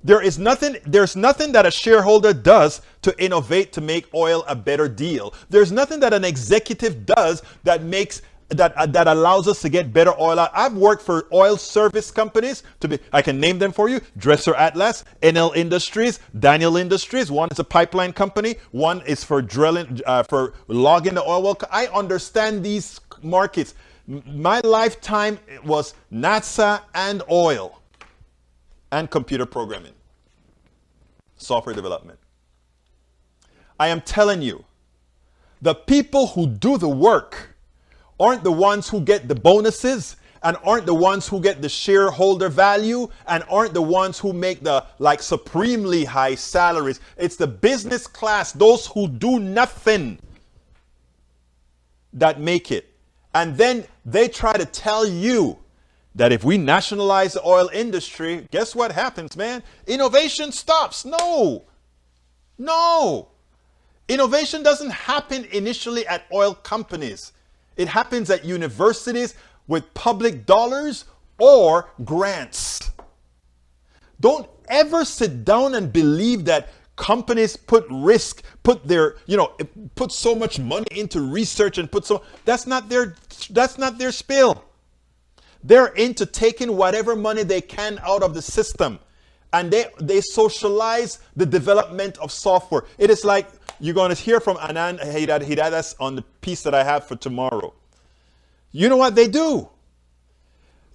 There's nothing that a shareholder does to innovate to make oil a better deal. There's nothing that an executive does that makes that allows us to get better oil out. I've worked for oil service companies I can name them for you: Dresser Atlas, NL Industries, Daniel Industries. One is a pipeline company. One is for drilling, for logging the oil well. I understand these markets. My lifetime was NASA and oil and computer programming, software development. I am telling you, The people who do the work aren't the ones who get the bonuses, and aren't the ones who get the shareholder value, and aren't the ones who make the like supremely high salaries. It's the business class, those who do nothing, that make it. And then they try to tell you that if we nationalize the oil industry, guess what happens, man? Innovation stops. No. No. Innovation doesn't happen initially at oil companies. It happens at universities with public dollars or grants. Don't ever sit down and believe that companies put so much money into research and that's not their spill. They're into taking whatever money they can out of the system, and they socialize the development of software. It is like you're going to hear from Anand Hidadas on the piece that I have for tomorrow. You know what they do?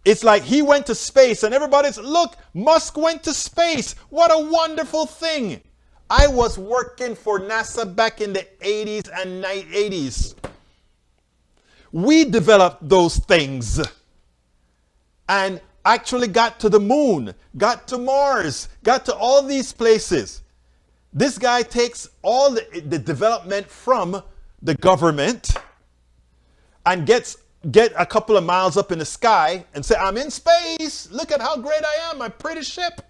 It's like he went to space and everybody's, look, Musk went to space. What a wonderful thing. I was working for NASA back in the 80s and 80s. We developed those things and actually got to the moon, got to Mars, got to all these places. This guy takes all the development from the government and get a couple of miles up in the sky and say, I'm in space. Look at how great I am. My pretty ship.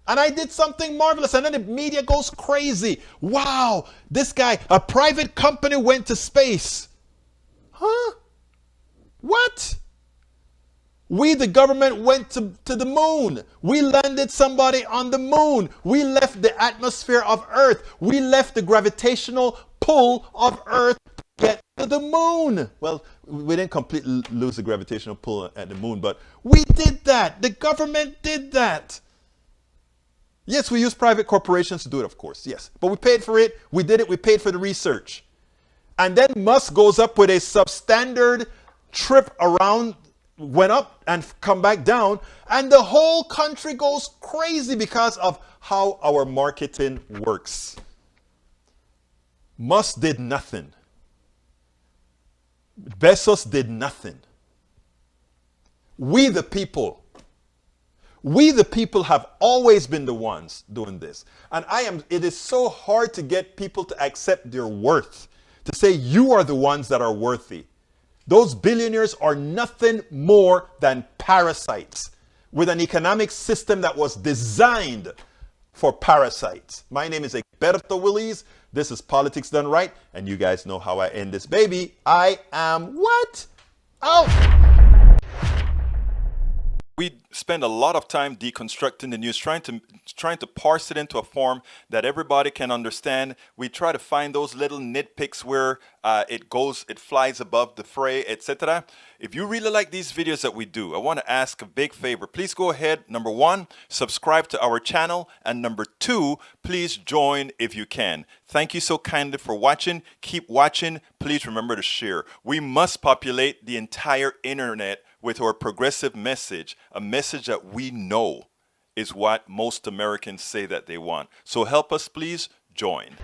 And I did something marvelous. And then the media goes crazy. Wow, this guy, a private company went to space. Huh? What? We, the government, went to the moon. We landed somebody on the moon. We left the atmosphere of Earth. We left the gravitational pull of Earth to get to the moon. Well, we didn't completely lose the gravitational pull at the moon, but we did that. The government did that. Yes, we used private corporations to do it, of course, yes. But we paid for it. We did it. We paid for the research. And then Musk goes up with a substandard trip around, went up and come back down, and the whole country goes crazy because of how our marketing works. Musk did nothing. Bezos did nothing. We the people have always been the ones doing this. And it is so hard to get people to accept their worth, to say you are the ones that are worthy. Those billionaires are nothing more than parasites with an economic system that was designed for parasites. My name is Egberto Willies. This is Politics Done Right, and you guys know how I end this baby. I am what? Out! We spend a lot of time deconstructing the news, trying to parse it into a form that everybody can understand. We try to find those little nitpicks where it flies above the fray, etc. If you really like these videos that we do, I want to ask a big favor. Please go ahead, number one, subscribe to our channel, and number two, please join if you can. Thank you so kindly for watching. Keep watching. Please remember to share. We must populate the entire internet with our progressive message, a message that we know is what most Americans say that they want. So help us, please join.